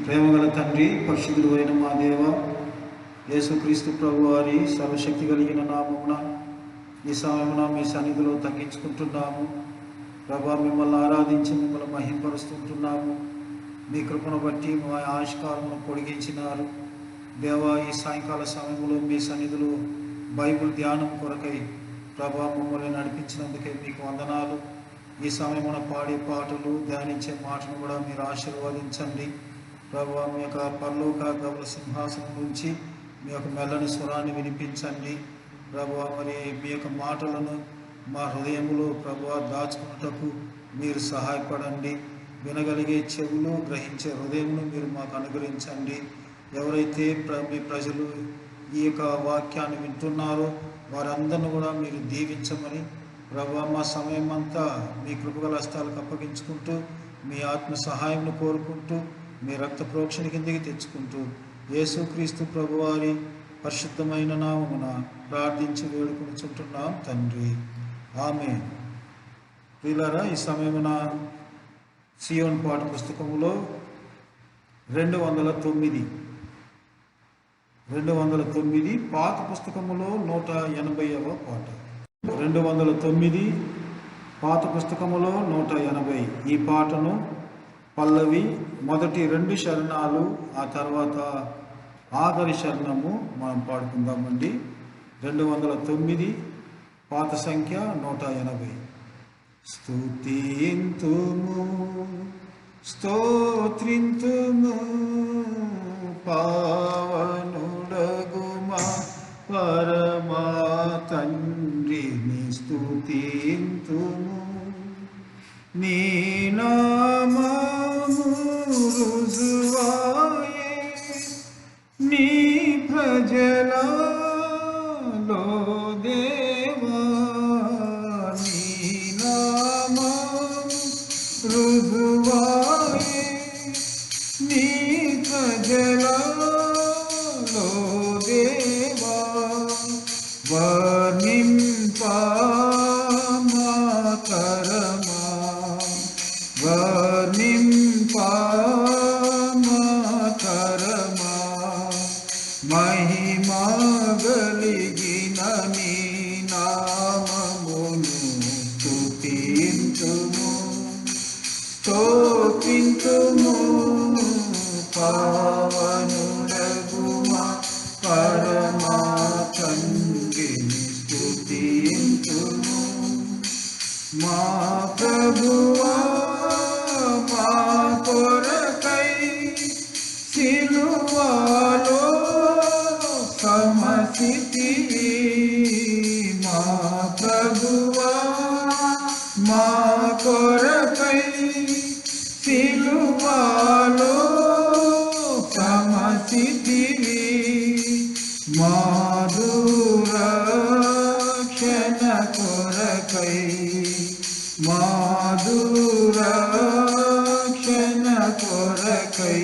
ప్రేమగల తండ్రి, పరిశుద్ధుడు అయిన మా దేవ, యేసుక్రీస్తు ప్రభు వారి సర్వశక్తి కలిగిన నామమున ఈ సమయమున మీ సన్నిధిలో తగ్గించుకుంటున్నాము. ప్రభా, మిమ్మల్ని ఆరాధించి మిమ్మల్ని మహింపరుస్తుంటున్నాము. మీ కృపను బట్టి మా ఆయుష్కాలమును పొడిగించినారు. దేవా, ఈ సాయంకాల సమయంలో మీ సన్నిధిలో బైబిల్ ధ్యానం కొరకై ప్రభా మమ్మల్ని నడిపించినందుకే మీకు వందనాలు. ఈ సమయమున పాడే పాటలు, ధ్యానించే మాటను కూడా మీరు ఆశీర్వదించండి. ప్రభా, మీ యొక్క పరలోక గౌరవ సింహాసనం నుంచి మీ యొక్క మెల్లని స్వరాన్ని వినిపించండి. ప్రభా, మరి మీ యొక్క మాటలను మా హృదయములో ప్రభా దాచుకున్నటకు మీరు సహాయపడండి. వినగలిగే చెవులు, గ్రహించే హృదయమును మీరు మాకు అనుగ్రహించండి. ఎవరైతే మీ ప్రజలు ఈ యొక్క వాక్యాన్ని వింటున్నారో వారందరిని కూడా మీరు దీవించమని ప్రభా, మా సమయం అంతా మీ కృపగల హస్తాలకు అప్పగించుకుంటూ మీ ఆత్మ సహాయంను కోరుకుంటూ మీ రక్త ప్రోక్షణ కిందికి తెచ్చుకుంటూ యేసుక్రీస్తు ప్రభువారి పరిశుద్ధమైన నామమున ప్రార్థించి వేడుకొనుచుంటున్నాం తండ్రి, ఆమేన్. ప్రియులారా, ఈ సమయమున సియోన్ పాట పుస్తకములో 209 పాత పుస్తకములో 180వ పాట. 209 పాత పుస్తకములో 180. ఈ పాటను పల్లవి, మొదటి 2 శరణాలు, ఆ తర్వాత ఆఖరి శరణము మనం పాడుకుందామండి. 209 పాత సంఖ్య 180. స్తుతింతుము స్తోత్రింతుము పావనుడగుమా పరమా తండ్రిని స్తుతింతుము. నీ నామము రుజువాయే నీ ప్రజలలో దేవా, నీ నామము రుజువాయే నీ ప్రజలలో దేవా. వర్ణింపా మాతరమా, వర్ణింపా మాతరమా, మహిమా గలిగిన నీ నామమును స్తుతింతుము స్తోత్రింతుము పావనుడగుమా పరమా తండ్రిని స్తుతింతుము. మా ప్రభువా, మా కొరకై సిలువలో సమసితివి. మా ప్రభువా, మా కొరకై సిలువలో సమసితివి. మాధు రక్షణ కొరకై, మాధు రక్షణ కొరకై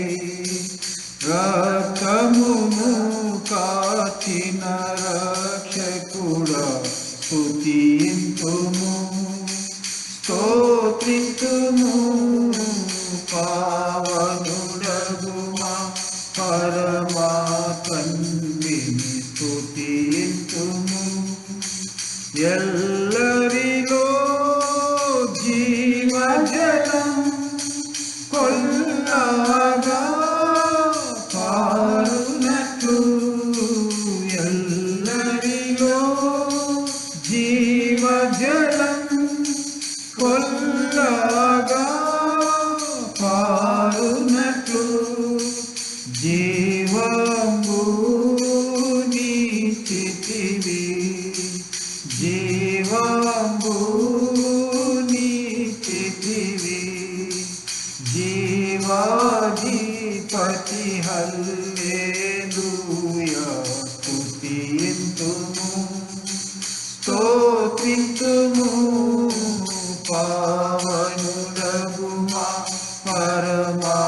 రక్తమును కాచిన రక్షకుడా స్తుతింతుము స్తోత్రింతుము పావనుడగుమా పరమా తండ్రిని స్తుతింతుము. ఎల్లరిలో జీవజలం కొల్లగా పారునట్లు, ఎల్లరిలో జీవజలం కొల్లగా పారునట్లు, జీవంబు నీచితివి, జీవంబు నీచితివి. జీవాధిపతి హల్లెలూయా స్తుతింతుము స్తోత్రింతుము పావనుడగుమా పరమా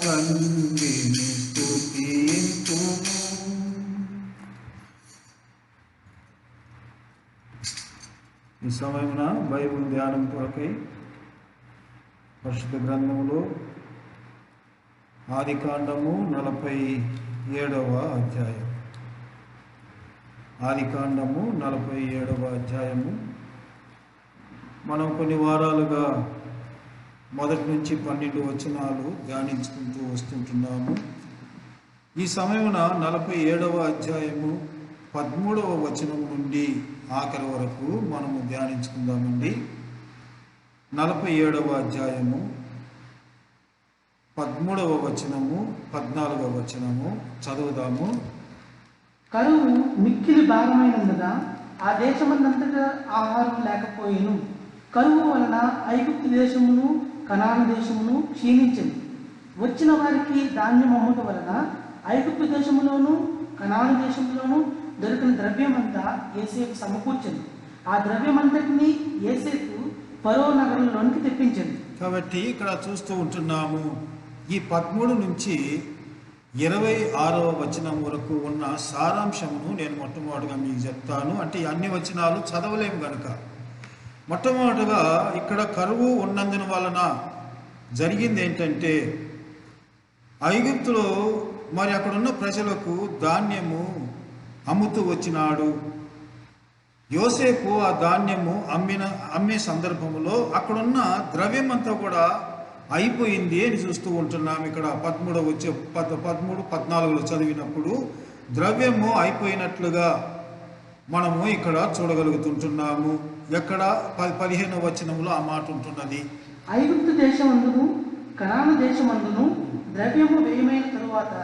తండ్రిని స్తుతింతుము. ఈ సమయమున బైబిల్ ధ్యానం కొరకై పరిశుద్ధ గ్రంథములో ఆదికాండము 47వ అధ్యాయం. ఆదికాండము 47వ అధ్యాయము. మనం కొన్ని వారాలుగా 1 నుంచి 12 వచనాలు ధ్యానించుకుంటూ వస్తుంటున్నాము. ఈ సమయమున 47వ అధ్యాయము 13వ వచనం నుండి ఆఖరి వరకు మనము ధ్యానించుకుందామండి. 47వ అధ్యాయము 13వ వచనము 14వ వచనము చదువుదాము. కరువు మిక్కిలి భారమైనందున ఆ దేశమందంతటా ఆహారం లేకపోయేను. కరువు వలన ఐగుప్తు దేశమును కనాను దేశమును క్షీణించింది. వచ్చిన వారికి ధాన్యం అమ్ముట వలన ఐగుప్తు దేశములోను కనాను దేశంలోను దొరికిన ద్రవ్యమంతా యోసేపు సమకూర్చింది. ఆ ద్రవ్యమంతటిని యోసేపు ఫరో నగరంలోనికి తెప్పించింది. కాబట్టి ఇక్కడ చూస్తూ ఉంటున్నాము, ఈ 13 నుంచి 26వ వచనం వరకు ఉన్న సారాంశమును నేను మొట్టమొదటిగా మీకు చెప్తాను. అంటే అన్ని వచనాలు చదవలేము కనుక మొట్టమొదటిగా ఇక్కడ కరువు ఉన్నందున వలన జరిగింది ఏంటంటే, ఐగుప్తులో మరి అక్కడున్న ప్రజలకు ధాన్యము అమ్ముతూ వచ్చినాడు. యోసేపు ఆ ధాన్యము అమ్మే సందర్భంలో అక్కడున్న ద్రవ్యం అంతా కూడా అయిపోయింది అని చూస్తూ ఉంటున్నాము. ఇక్కడ 13-14లో చదివినప్పుడు ద్రవ్యము అయిపోయినట్లుగా మనము ఇక్కడ చూడగలుగుతుంటున్నాము. ఎక్కడ 15వ వచనంలో ఆ మాట ఉంటున్నది. ఐగుప్తు దేశమందును కనాను దేశమందును ద్రవ్యము వ్యయమైన తరువాత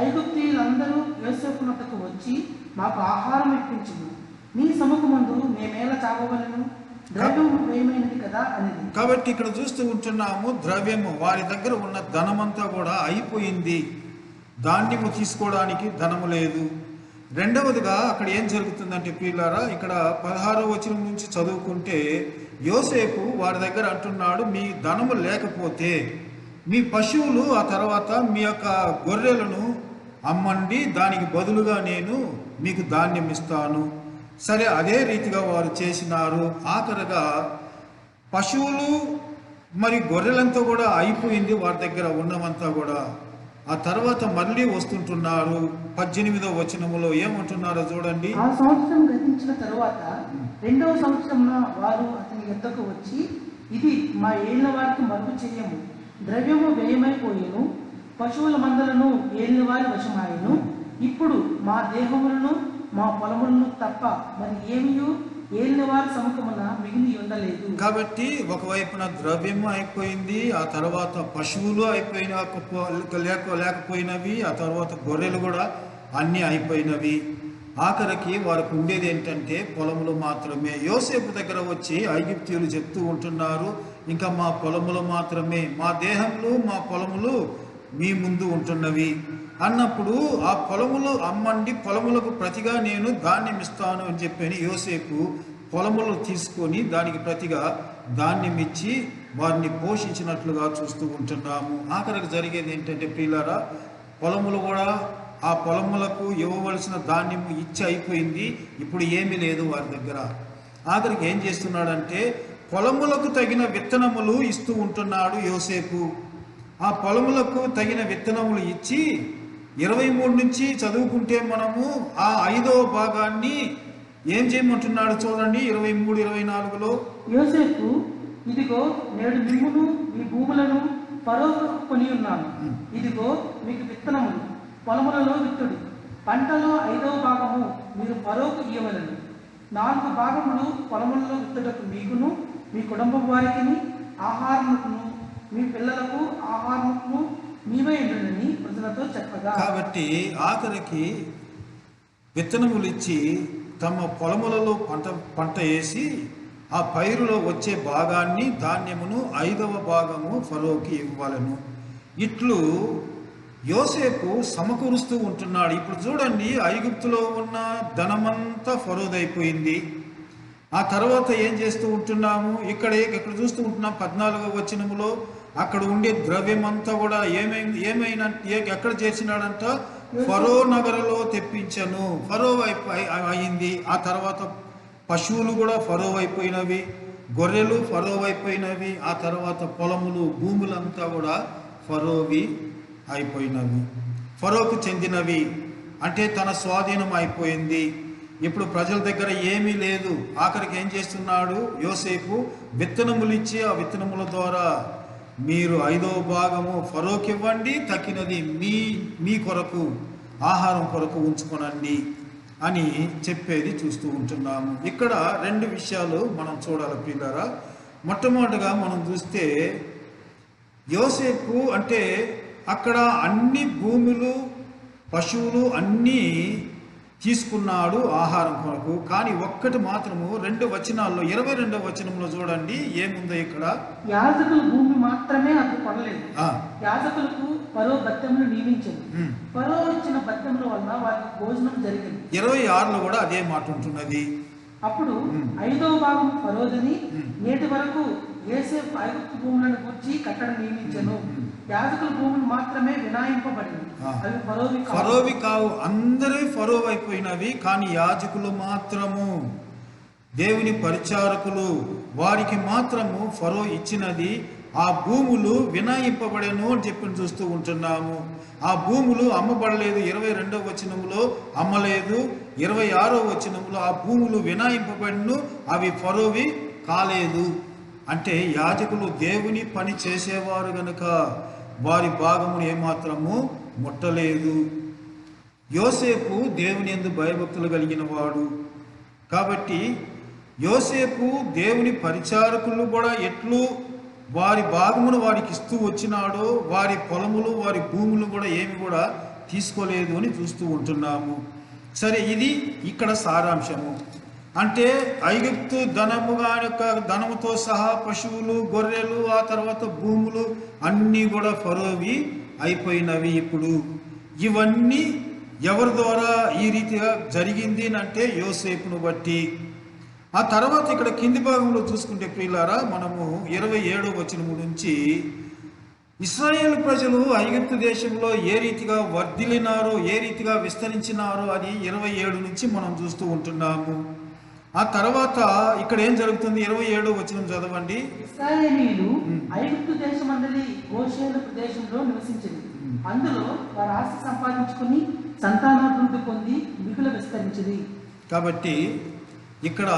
ఐగుప్తీయులందరూ యోసేపునకు వచ్చి మాకు ఆహారం ఇప్పించును, నీ సముఖమందు మేమేలా చావవలెను, ద్రవ్యము వ్యయమైనది కదా అనేది. కాబట్టి ఇక్కడ చూస్తూ ఉంటున్నాము, ద్రవ్యము వారి దగ్గర ఉన్న ధనమంతా కూడా అయిపోయింది. ధాన్యము తీసుకోవడానికి ధనము లేదు. రెండవదిగా అక్కడ ఏం జరుగుతుందంటే పిల్లారా, ఇక్కడ 16వ వచనం నుంచి చదువుకుంటే యోసేపు వారి దగ్గర అంటున్నాడు, మీ ధనము లేకపోతే మీ పశువులు ఆ తర్వాత మీ యొక్క గొర్రెలను అమ్మండి, దానికి బదులుగా నేను మీకు ధాన్యం ఇస్తాను. సరే, అదే రీతిగా వారు చేసినారు. ఆఖరిగా పశువులు మరి గొర్రెలంతా కూడా అయిపోయింది, వారి దగ్గర ఉన్నవంతా కూడా. ఆ తర్వాత మళ్ళీ వస్తుంటున్నారు. 18వ వచనములో ఏమంటున్నారో చూడండి. ఆ సంవత్సరం గతించిన తరువాత 2వ సంవత్సరంన వారు అతని యొద్దకు వచ్చి, ఇది మా ఏలిన వారికి మరుగు చేయము, ద్రవ్యము వ్యయమైపోయేను, పశువుల మందలను ఏలిన వారి వశమాయను. ఇప్పుడు మా దేహములను మా పొలములను తప్ప మరి ఏమియూ ఏలిన వారి సముఖమున మిగిలి ఉండలేదు. కాబట్టి ఒకవైపున ద్రవ్యము అయిపోయింది, ఆ తర్వాత పశువులు లేకపోయినవి, ఆ తర్వాత గొర్రెలు కూడా అన్నీ అయిపోయినవి. ఆఖరికి వారికి ఉండేది ఏంటంటే పొలములు మాత్రమే. యోసేపు దగ్గర వచ్చి ఐగుప్తీయులు చెప్తూ ఉంటున్నారు, ఇంకా మా పొలములు మాత్రమే, మా దేహములు మా పొలములు మీ ముందు ఉంటున్నవి అన్నప్పుడు ఆ పొలములు అమ్మండి, పొలములకు ప్రతిగా నేను ధాన్యం ఇస్తాను అని చెప్పని యోసేపు పొలములు తీసుకొని దానికి ప్రతిగా ధాన్యం ఇచ్చి వారిని పోషించినట్లుగా చూస్తూ ఉంటున్నాము. ఆఖరికి జరిగేది ఏంటంటే ప్రియులారా, పొలములు కూడా ఆ పొలములకు ఇవ్వవలసిన ధాన్యము ఇచ్చి అయిపోయింది. ఇప్పుడు ఏమీ లేదు వారి దగ్గర. ఆఖరికి ఏం చేస్తున్నాడంటే పొలములకు తగిన విత్తనములు ఇస్తూ ఉంటున్నాడు యోసేపు. ఆ పొలములకు తగిన విత్తనములు ఇచ్చి 23 నుంచి చదువుకుంటే మనము ఆ 5వ భాగాన్ని ఏం చేయమంటున్నాడు చూడండి. 23-24లో యోసేపు, ఇదిగో నేడు మిమ్మును మీ భూములను ఫరోకు కొని ఉన్నాను, ఇదిగో మీకు విత్తనములు పొలములలో విత్తుడి, పంటలో 5వ భాగము మీరు ఫరోకు ఇయ్యవలను, 4 భాగములు పొలములలో విత్తుటకు మీకును మీ కుటుంబం వారికి ఆహారమును మీ పిల్లలకు ఆహారమును మీవే ఉండునని ప్రజలతో చెప్పగా. కాబట్టి ఆఖరికి విత్తనములు ఇచ్చి తమ పొలములలో పంట వేసి ఆ పైరులో వచ్చే భాగాన్ని ధాన్యమును 5వ భాగము ఫరోకి ఇవ్వాలను. ఇట్లు యోసేపు సమకూరుస్తూ ఉంటున్నాడు. ఇప్పుడు చూడండి, ఐగుప్తులో ఉన్న ధనమంతా ఫరోదైపోయింది. ఆ తర్వాత ఏం చేస్తూ ఉంటున్నాము, ఇక్కడ చూస్తూ ఉంటున్నాం 14వ వచనములో అక్కడ ఉండే ద్రవ్యం అంతా కూడా ఎక్కడ చేసినాడంట, ఫరో నగరలో తెప్పించను. ఫరో అయింది. ఆ తర్వాత పశువులు కూడా ఫరో అయిపోయినవి, గొర్రెలు ఫరో అయిపోయినవి. ఆ తర్వాత పొలములు భూములంతా కూడా ఫరోవి అయిపోయినవి, ఫరోకు చెందినవి. అంటే తన స్వాధీనం అయిపోయింది. ఇప్పుడు ప్రజల దగ్గర ఏమీ లేదు. ఆఖరికి ఏం చేస్తున్నాడు యోసేపు? విత్తనములు ఇచ్చి ఆ విత్తనముల ద్వారా మీరు 5వ భాగము ఫరోకి ఇవ్వండి, తక్కినది మీ కొరకు ఆహారం కొరకు ఉంచుకొనండి అని చెప్పేది చూస్తూ ఉంటున్నాము. ఇక్కడ 2 విషయాలు మనం చూడాలి ప్రియులారా. మొట్టమొదటిగా మనం చూస్తే యోసేపు అంటే అక్కడ అన్ని భూములు, పశువులు అన్నీ తీసుకున్నాడు ఆహారం కొరకు. కానీ ఒక్కటి మాత్రము 2 వచనాల్లో 22వ వచనంలో చూడండి ఏముందో ఇక్కడ. యాజకుల భూమి మాత్రమే అది కొనలేదు. యాజకులకు ఫరో బత్తెములు నియమించింది. ఫరో ఇచ్చిన బత్తెముల వలన వారికి భోజనం జరిగింది. 26లో కూడా అదే మాట ఉంటున్నది. అప్పుడు 5వ భాగం ఫరోదని నేటి వరకు యోసేపు ఐగుప్తు భూములను గురించి కట్టడం నియమించను. యాజకుల భూములు మాత్రమే వినాయింపబడింది, అవి ఫరోవి కావు. అందరూ ఫరో అయిపోయినవి, కానీ యాజకులు మాత్రము, దేవుని పరిచారకులు, వారికి మాత్రము ఫరో ఇచ్చినది ఆ భూములు వినాయింపబడేను అని చెప్పి చూస్తూ ఉంటున్నాము. ఆ భూములు అమ్మబడలేదు. 22వ వచనంలో అమ్మలేదు. 26వ వచనంలో ఆ భూములు వినాయింపబడిను, అవి ఫరోవి కాలేదు. అంటే యాజకులు దేవుని పని చేసేవారు గనుక వారి భాగమును ఏమాత్రము ముట్టలేదు. యోసేపు దేవుని యందు భయభక్తులు కలిగిన వాడు కాబట్టి యోసేపు దేవుని పరిచారకులు కూడా ఎట్లు వారి భాగమును వారికి ఇస్తూ వచ్చినాడో వారి పొలములు వారి భూములు కూడా ఏమి కూడా తీసుకోలేదు అని చూస్తూ ఉంటున్నాము. సరే, ఇది ఇక్కడ సారాంశము. అంటే ఐగుప్తు ధనముతో సహా పశువులు, గొర్రెలు, ఆ తర్వాత భూములు అన్నీ కూడా ఫరోవి అయిపోయినవి. ఇప్పుడు ఇవన్నీ ఎవరి ద్వారా ఈ రీతిగా జరిగింది అంటే యోసేపును బట్టి. ఆ తర్వాత ఇక్కడ కింది భాగంలో చూసుకుంటే ప్రియులారా, మనము 27వ వచనం నుంచి ఇశ్రాయేలు ప్రజలు ఐగుప్తు దేశంలో ఏ రీతిగా వర్ధిల్లినారో, ఏ రీతిగా విస్తరించినారో అది 27 నుంచి మనం చూస్తూ ఉంటున్నాము. ఆ తర్వాత ఇక్కడ ఏం జరుగుతుంది? 27వ వచనం చదవండి. ఇశ్రాయేలీయులు ఐగుప్తు దేశమందలి గోషేను ప్రదేశంలో నివసించింది. అందులో వారు ఆస్తి సంపాదించుకుని సంతానాభివృద్ధి పొంది మిగులు విస్తరించింది. కాబట్టి ఇక్కడ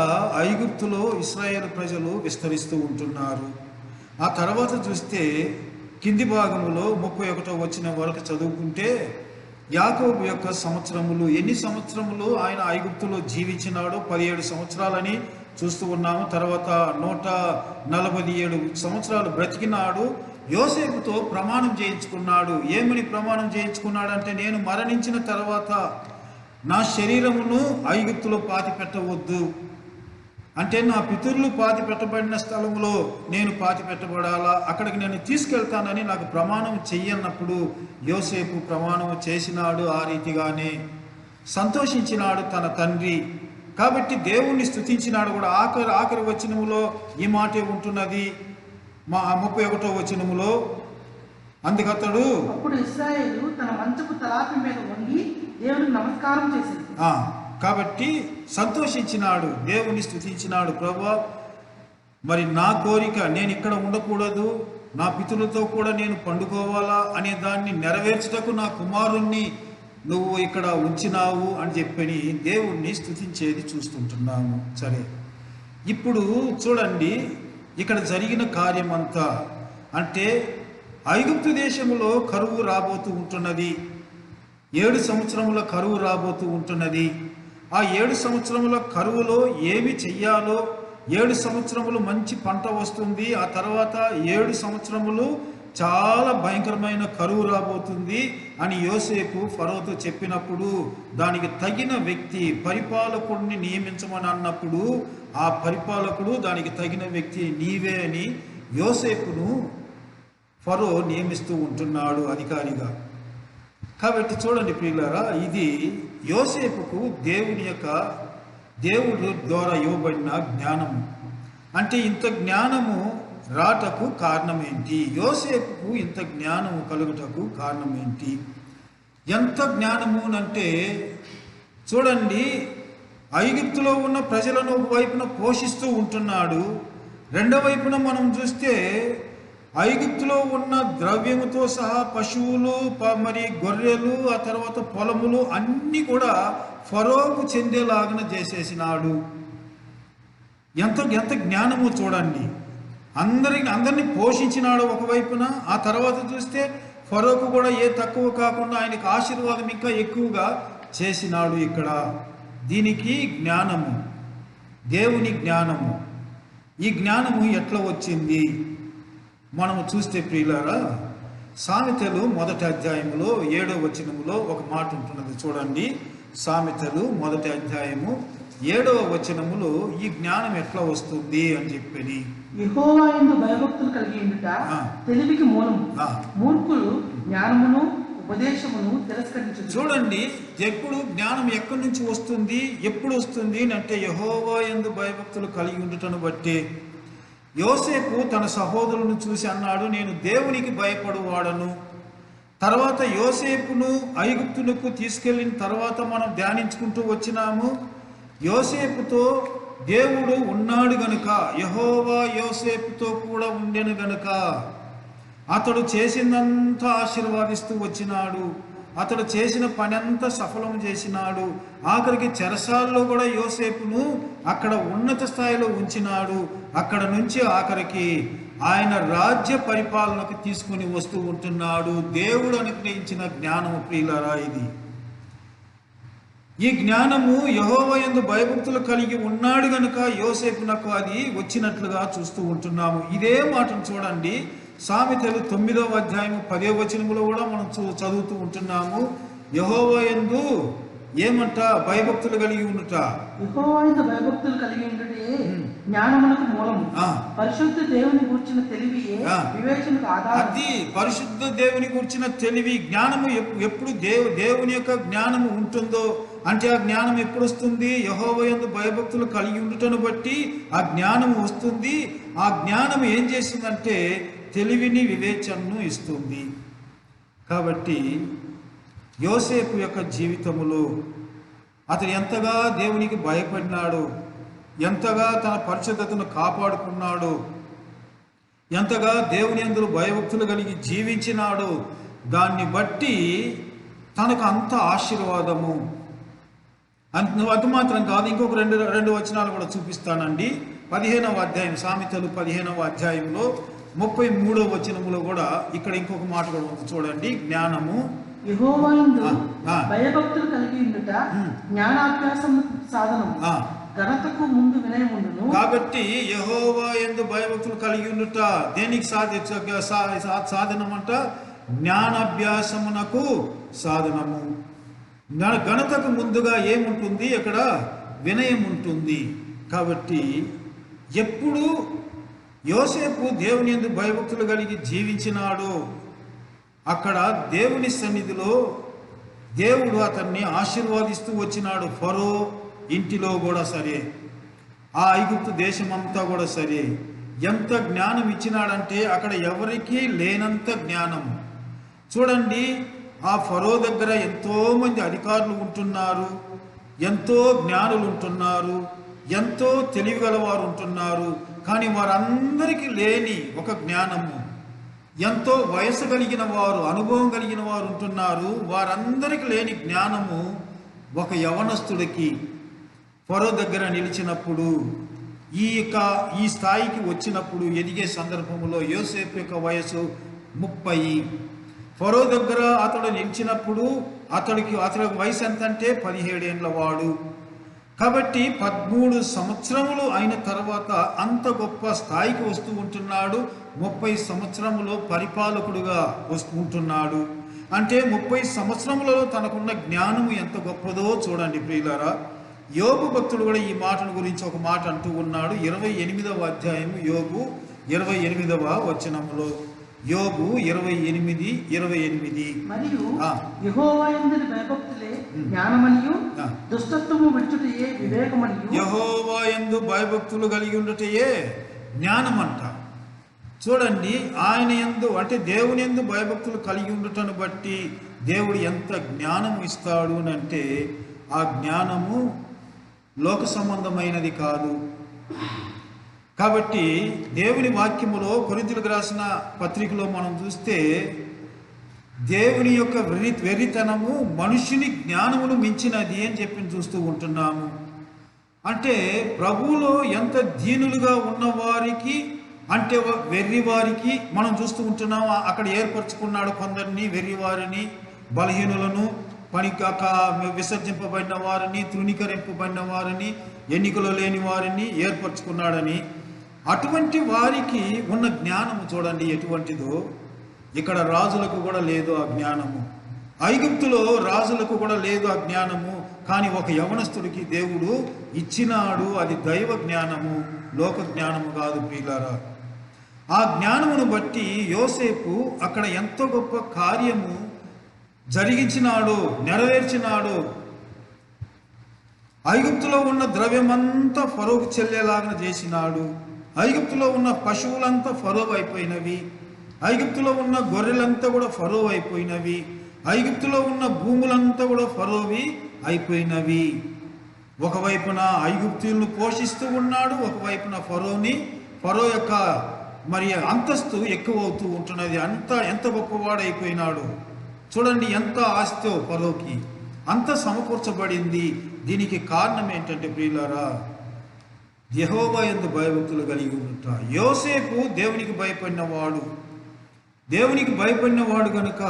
ఐగుప్తులో ఇశ్రాయేలు ప్రజలు విస్తరిస్తూ ఉంటున్నారు. ఆ తర్వాత చూస్తే కింది భాగంలో 31వ వచనం వరకు చదువుకుంటే యాకోబు యొక్క సంవత్సరములు, ఎన్ని సంవత్సరములు ఆయన ఐగుప్తులో జీవించినాడో 17 సంవత్సరాలని చూస్తూ ఉన్నాము. తర్వాత 147 సంవత్సరాలు బ్రతికినాడు. యోసేపుతో ప్రమాణం చేయించుకున్నాడు. ఏమని ప్రమాణం చేయించుకున్నాడంటే, నేను మరణించిన తర్వాత నా శరీరమును ఐగుప్తులో పాతి పెట్టవద్దు, అంటే నా పితరులు పాతి పెట్టబడిన స్థలంలో నేను పాతి పెట్టబడాలా, అక్కడికి నేను తీసుకెళ్తానని నాకు ప్రమాణం చెయ్యన్నప్పుడు యోసేపు ప్రమాణం చేసినాడు. ఆ రీతిగానే సంతోషించినాడు తన తండ్రి. కాబట్టి దేవుణ్ణి స్తుతించినాడు కూడా. ఆఖరి వచనములో ఈ మాటే ఉంటున్నది. 31వ వచనములో, అందుకతడు అప్పుడు ఇశ్రాయేలు తన మంచపు తలాపి మీద వంగి దేవునికి నమస్కారం చేసింది. కాబట్టి సంతోషించినాడు, దేవుని స్తుతించినాడు. ప్రభువా, మరి నా కోరిక నేను ఇక్కడ ఉండకూడదు, నా పితరులతో కూడా నేను పండుకోవాలా అనే దాన్ని నెరవేర్చుటకు నా కుమారుణ్ణి నువ్వు ఇక్కడ ఉంచినావు అని చెప్పని దేవుణ్ణి స్తుతించేది చూస్తుంటున్నాము. సరే, ఇప్పుడు చూడండి ఇక్కడ జరిగిన కార్యమంతా. అంటే ఐగుప్తు దేశంలో కరువు రాబోతూ ఉంటున్నది. 7 సంవత్సరముల కరువు రాబోతూ ఉంటున్నది. ఆ 7 సంవత్సరముల కరువులో ఏమి చెయ్యాలో, 7 సంవత్సరములు మంచి పంట వస్తుంది, ఆ తర్వాత 7 సంవత్సరములు చాలా భయంకరమైన కరువు రాబోతుంది అని యోసేపు ఫరోతో చెప్పినప్పుడు దానికి తగిన వ్యక్తి పరిపాలకుడిని నియమించమని అన్నప్పుడు ఆ పరిపాలకుడు దానికి తగిన వ్యక్తి నీవే అని యోసేపును ఫరో నియమిస్తూ ఉంటున్నాడు అధికారిగా. కాబట్టి చూడండి ప్రియులారా, ఇది యోసేపుకు దేవుడు ద్వారా ఇవ్వబడిన జ్ఞానము. అంటే ఇంత జ్ఞానము రాటకు కారణం ఏంటి? యోసేపుకు ఇంత జ్ఞానము కలుగుటకు కారణం ఏంటి? ఎంత జ్ఞానము అంటే చూడండి, ఐగుప్తులో ఉన్న ప్రజలను ఒకవైపున పోషిస్తూ ఉంటున్నాడు, రెండో వైపున మనం చూస్తే ఐగుప్తులో ఉన్న ద్రవ్యముతో సహా పశువులు మరి గొర్రెలు, ఆ తర్వాత పొలములు అన్నీ కూడా ఫరోకు చెందేలాగా చేసేసినాడు. ఎంత ఎంత జ్ఞానము చూడండి. అందరిని పోషించినాడు ఒకవైపున. ఆ తర్వాత చూస్తే ఫరోకు కూడా ఏ తక్కువ కాకుండా ఆయనకు ఆశీర్వాదం ఇంకా ఎక్కువగా చేసినాడు. ఇక్కడ దీనికి జ్ఞానము, దేవుని జ్ఞానము. ఈ జ్ఞానము ఎట్లా వచ్చింది మనము చూస్తే ప్రియులారా, సామెతలు 1వ అధ్యాయములో 7వ వచనములో ఒక మాట ఉంటున్నది చూడండి. సామెతలు 1వ అధ్యాయము 7వ వచనములో ఈ జ్ఞానం ఎట్లా వస్తుంది అని చెప్పని, యెహోవా యందు భయభక్తులు కలిగి ఉండుట తెలివికి మూలము, మూర్ఖులు జ్ఞానమును ఉపదేశమును తిరస్కరించుదురు. చూడండి, ఎప్పుడు జ్ఞానం ఎక్కడి నుంచి వస్తుంది, ఎప్పుడు వస్తుంది అంటే యెహోవా యందు భయభక్తులు కలిగి ఉండుటను బట్టి. యోసేపు తన సహోదరులను చూసి అన్నాడు, నేను దేవునికి భయపడువాడను. తర్వాత యోసేపును ఐగుప్తులకు తీసుకెళ్ళిన తర్వాత మనం ధ్యానించుకుంటూ వచ్చినాము. యోసేపుతో దేవుడు ఉన్నాడు గనుక, యెహోవా యోసేపుతో కూడా ఉండెను గనుక అతడు చేసిందంతా ఆశీర్వాదిస్తూ వచ్చినాడు. అతడు చేసిన పని అంతా సఫలం చేసినాడు. ఆఖరికి చెరసాల్లో కూడా యోసేపును అక్కడ ఉన్నత స్థాయిలో ఉంచినాడు. అక్కడ నుంచి ఆఖరికి ఆయన రాజ్య పరిపాలనకు తీసుకుని వస్తూ ఉంటున్నాడు. దేవుడు అనుగ్రహించిన జ్ఞానము ప్రియులారా ఇది. ఈ జ్ఞానము యెహోవా యందు భయభక్తులు కలిగి ఉన్నాడు గనుక యోసేపునకు అది వచ్చినట్లుగా చూస్తూ ఉంటున్నాము. ఇదే మాటను చూడండి, సామెతలు 9వ అధ్యాయము 10వ వచనములో కూడా మనం చదువుతూ ఉంటున్నాము. యెహోవా యందు ఏమంట భయభక్తులు కలిగి ఉండుట, యెహోవా యందు భయభక్తులు కలిగి ఉండుటే జ్ఞానమునకు మూలము, పరిశుద్ధ దేవుని గూర్చిన తెలివియే వివేచనకు ఆధారం. అది పరిశుద్ధ దేవుని గూర్చిన తెలివి, జ్ఞానము. ఎప్పుడు దేవుని యొక్క జ్ఞానము ఉంటుందో అంటే ఆ జ్ఞానం ఎప్పుడు వస్తుంది, యెహోవా యందు భయభక్తులు కలిగి ఉండుటను బట్టి ఆ జ్ఞానం వస్తుంది. ఆ జ్ఞానం ఏం చేస్తుందంటే తెలివిని, వివేచనను ఇస్తుంది. కాబట్టి యోసేపు యొక్క జీవితములో అతను ఎంతగా దేవునికి భయపడినాడు, ఎంతగా తన పరిశుద్ధతను కాపాడుకున్నాడు, ఎంతగా దేవుని యందు భయభక్తులు కలిగి జీవించినాడు, దాన్ని బట్టి తనకు అంత ఆశీర్వాదము. అది మాత్రం కాదు, ఇంకొక రెండు వచనాలు కూడా చూపిస్తానండి. 15వ అధ్యాయం, సామెతలు 15వ అధ్యాయంలో 33వ వచనములో కూడా ఇక్కడ ఇంకొక మాట కూడా ఉంది చూడండి. జ్ఞానము యెహోవా యందు భయభక్తులు కలిగి ఉండుట జ్ఞానాభ్యాసము సాధనము, ఘనతకు ముందు వినయముండును. కాబట్టి యెహోవా యందు భయభక్తులు కలిగి ఉండుట దేనికి సాధనం అంట, జ్ఞానాభ్యాసమునకు సాధనము. ఘనతకు ముందుగా ఏముంటుంది, అక్కడ వినయం ఉంటుంది. కాబట్టి ఎప్పుడు యోసేపు దేవుని యందు భయభక్తులు కలిగి జీవించినాడు, అక్కడ దేవుని సన్నిధిలో దేవుడు అతన్ని ఆశీర్వాదిస్తూ వచ్చినాడు. ఫరో ఇంటిలో కూడా సరే, ఆ ఐగుప్తు దేశమంతా కూడా సరే, ఎంత జ్ఞానం ఇచ్చినాడంటే అక్కడ ఎవరికీ లేనంత జ్ఞానం. చూడండి, ఆ ఫరో దగ్గర ఎంతోమంది అధికారులు ఉంటున్నారు, ఎంతో జ్ఞానులు ఉంటున్నారు, ఎంతో తెలివిగలవారు ఉంటున్నారు. కానీ వారందరికీ లేని ఒక జ్ఞానము, ఎంతో వయసు కలిగిన వారు, అనుభవం కలిగిన వారు ఉంటున్నారు, వారందరికీ లేని జ్ఞానము ఒక యవనస్తుడికి ఫరో దగ్గర నిలిచినప్పుడు, ఈ స్థాయికి వచ్చినప్పుడు, ఎదిగే సందర్భంలో యోసేపు యొక్క వయసు 30. ఫరో దగ్గర అతడు నిలిచినప్పుడు అతడి వయసు ఎంతంటే 17 ఏళ్ల వాడు. కాబట్టి 13 సంవత్సరములు అయిన తర్వాత అంత గొప్ప స్థాయికి వస్తూ ఉంటున్నాడు. 30 సంవత్సరములో పరిపాలకుడుగా ఉంటున్నాడు. అంటే 30 సంవత్సరములలో తనకున్న జ్ఞానము ఎంత గొప్పదో చూడండి ప్రియులారా. యోబు భక్తుడు కూడా ఈ మాటను గురించి ఒక మాట అంటూ ఉన్నాడు. 28వ అధ్యాయము యోబు 28వ వచనములో, యోబు 28:28. మరియు యెహోవా యందు భయభక్తులే జ్ఞానమనియు, దుష్టత్వము విడుచుటయే వివేకమనియు. యెహోవా యందు భయభక్తులు కలిగి ఉండుటయే జ్ఞానమంట. చూడండి, ఆయన యందు అంటే దేవుని యందు భయభక్తులు కలిగి ఉండుటను బట్టి దేవుడు ఎంత జ్ఞానము ఇస్తాడు అంటే, ఆ జ్ఞానము లోక సంబంధమైనది కాదు. కాబట్టి దేవుని వాక్యములో కొరింథీయులకు రాసిన పత్రికలో మనం చూస్తే దేవుని యొక్క వెర్రితనము మనుషుని జ్ఞానమును మించినది అని చెప్పి చూస్తూ ఉంటున్నాము. అంటే ప్రభువులో ఎంత దీనులుగా ఉన్నవారికి, అంటే వెర్రివారికి మనం చూస్తూ ఉంటున్నాము. అక్కడ ఏర్పరచుకున్నాడు కొందరిని, వెర్రివారిని, బలహీనులను, పనికాక విసర్జింపబడిన వారిని, తృణీకరింపబడిన వారిని, ఎన్నికలో లేని వారిని ఏర్పరచుకున్నాడని. అటువంటి వారికి ఉన్న జ్ఞానము చూడండి ఎటువంటిదో. ఇక్కడ రాజులకు కూడా లేదు ఆ జ్ఞానము. ఐగుప్తులో రాజులకు కూడా లేదు ఆ జ్ఞానము. కానీ ఒక యవనస్తుడికి దేవుడు ఇచ్చినాడు. అది దైవ జ్ఞానము, లోక జ్ఞానము కాదు ప్రియులారా. ఆ జ్ఞానమును బట్టి యోసేపు అక్కడ ఎంతో గొప్ప కార్యము జరిగించినాడు, నెరవేర్చినాడు. ఐగుప్తులో ఉన్న ద్రవ్యమంతా ఫరోకు చెల్లేలాగా చేసినాడు. ఐగుప్తులో ఉన్న పశువులంతా ఫరో అయిపోయినవి. ఐగుప్తులో ఉన్న గొర్రెలంతా కూడా ఫరో అయిపోయినవి. ఐగుప్తులో ఉన్న భూములంతా కూడా ఫరోవి అయిపోయినవి. ఒకవైపున ఐగుప్తులను పోషిస్తూ ఉన్నాడు, ఒకవైపున ఫరో యొక్క మరి అంతస్తు ఎక్కువ అవుతూ ఉంటున్నది. ఎంత గొప్పవాడైపోయినాడు చూడండి. ఎంత ఆస్తో ఫరోకి అంత సమకూర్చబడింది. దీనికి కారణం ఏంటంటే ప్రియులారా, యెహోవా యందు భయభక్తులు కలిగి ఉంట. యోసేపు దేవునికి భయపడినవాడు. దేవునికి భయపడినవాడు కనుక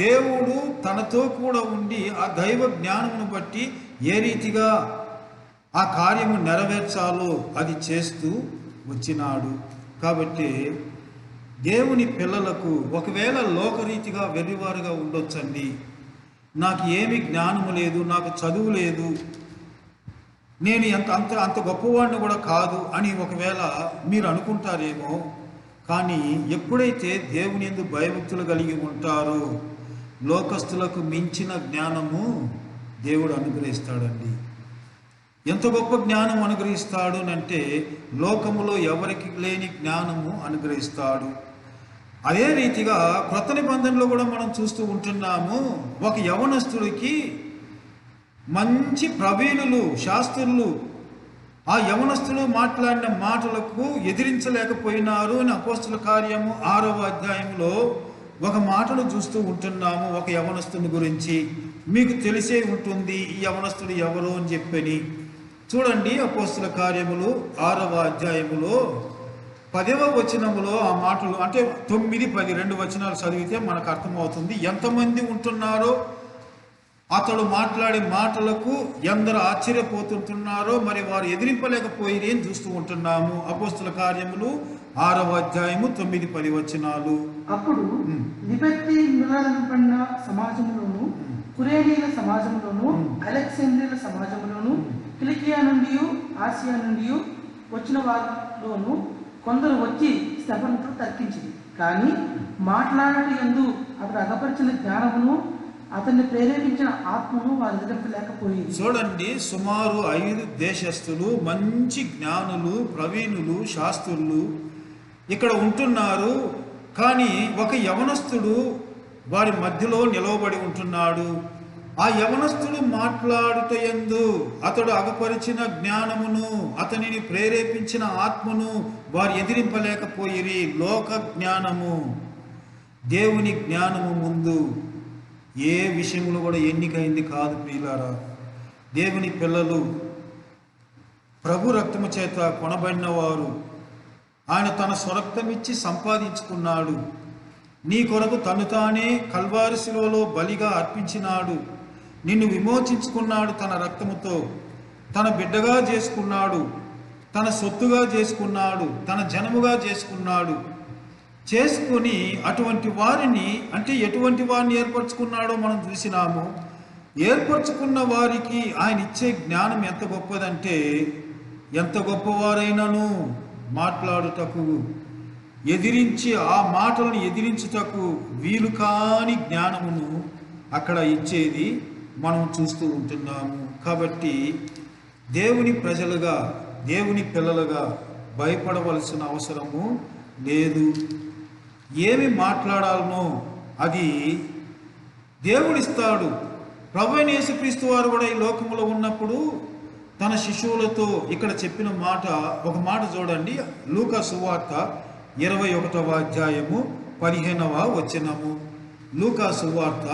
దేవుడు తనతో కూడా ఉండి ఆ దైవ జ్ఞానమును బట్టి ఏ రీతిగా ఆ కార్యము నెరవేర్చాలో అది చేస్తూ వచ్చినాడు. కాబట్టి దేవుని పిల్లలకు ఒకవేళ లోకరీతిగా వెర్రివారుగా ఉండొచ్చండి. నాకు ఏమి జ్ఞానము లేదు, నాకు చదువు లేదు, నేను అంత గొప్పవాడిని కూడా కాదు అని ఒకవేళ మీరు అనుకుంటారేమో. కానీ ఎప్పుడైతే దేవుని యందు భయభక్తులు కలిగి ఉంటారో లోకస్తులకు మించిన జ్ఞానము దేవుడు అనుగ్రహిస్తాడండి. ఎంత గొప్ప జ్ఞానం అనుగ్రహిస్తాడు అంటే లోకములో ఎవరికి లేని జ్ఞానము అనుగ్రహిస్తాడు. అదే రీతిగా క్రొత్త నిబంధనలో కూడా మనం చూస్తూ ఉంటున్నాము. ఒక యవనస్తుడికి మంచి ప్రవీణులు, శాస్త్రులు ఆ యవనస్తులు మాట్లాడిన మాటలకు ఎదిరించలేకపోయినారు అని అపోస్తల కార్యము 6వ అధ్యాయంలో ఒక మాటను చూస్తూ ఉంటున్నాము. ఒక యవనస్తుని గురించి మీకు తెలిసే ఉంటుంది ఈ యవనస్తుడు ఎవరు అని చెప్పని. చూడండి అపోస్తల కార్యములు 6వ అధ్యాయములో 10వ వచనములో ఆ మాటలు, అంటే 9, 10 2 వచనాలు చదివితే మనకు అర్థమవుతుంది ఎంతమంది ఉంటున్నారో, అతడు మాట్లాడే మాటలకు ఎందరు ఆశ్చర్యపోతుంటున్నారో, మరి వారు ఎదిరింపలేకపోయి అని చూస్తూ ఉంటున్నాము. అపోస్తల కార్యములు 6వ అధ్యాయము 9, 10 వచనాలు. అప్పుడు లిబర్టీ నిలబడిన సమాజంలోను, కురేనీల సమాజంలోను, అలెగ్జాండ్రియల సమాజంలోను, కిలికియా నుండి ఆసియా నుండి వచ్చిన వారిలోను కొందరు వచ్చి స్తెఫనుతో తర్కించింది. కానీ మాట్లాడటం యందు అతడు అగపరిచిన జ్ఞానమును, అతన్ని ప్రేరేపించిన ఆత్మను వారు ఎదిరింపలేకపోయింది. చూడండి, సుమారు 5 దేశస్థులు, మంచి జ్ఞానులు, ప్రవీణులు, శాస్త్రులు ఇక్కడ ఉంటున్నారు. కానీ ఒక యవనస్తుడు వారి మధ్యలో నిలవబడి ఉంటున్నాడు. ఆ యవనస్తుడు మాట్లాడుటయందు అతడు అగపరిచిన జ్ఞానమును, అతనిని ప్రేరేపించిన ఆత్మను వారు ఎదిరింపలేకపోయిరి. లోక జ్ఞానము, దేవుని జ్ఞానము ముందు ఏ విషయంలో కూడా ఎన్నికైంది కాదు ప్రియులారా. దేవుని పిల్లలు ప్రభు రక్తము చేత కొనబడిన వారు. ఆయన తన స్వరక్తమిచ్చి సంపాదించుకున్నాడు. నీ కొరకు తను తానే కల్వారి శిలువలో బలిగా అర్పించినాడు. నిన్ను విమోచించుకున్నాడు తన రక్తముతో. తన బిడ్డగా చేసుకున్నాడు, తన సొత్తుగా చేసుకున్నాడు, తన జనముగా చేసుకున్నాడు. చేసుకుని అటువంటి వారిని, అంటే ఎటువంటి వారిని ఏర్పరచుకున్నాడో మనం చూసినాము. ఏర్పరచుకున్న వారికి ఆయన ఇచ్చే జ్ఞానం ఎంత గొప్పదంటే, ఎంత గొప్పవారైనను మాట్లాడుటకు, ఎదిరించి ఆ మాటలను ఎదిరించుటకు వీలు కాని జ్ఞానమును అక్కడ ఇచ్చేది మనం చూస్తూ ఉంటున్నాము. కాబట్టి దేవుని ప్రజలుగా, దేవుని పిల్లలుగా భయపడవలసిన అవసరము లేదు. ఏమి మాట్లాడాలనో అది దేవుడిస్తాడు. ప్రభువైన యేసుక్రీస్తు వారు కూడా ఈ లోకములో ఉన్నప్పుడు తన శిష్యులతో ఇక్కడ చెప్పిన మాట, ఒక మాట చూడండి. లూకా సువార్త 21వ అధ్యాయము 15వ వచనము. లూకా సువార్త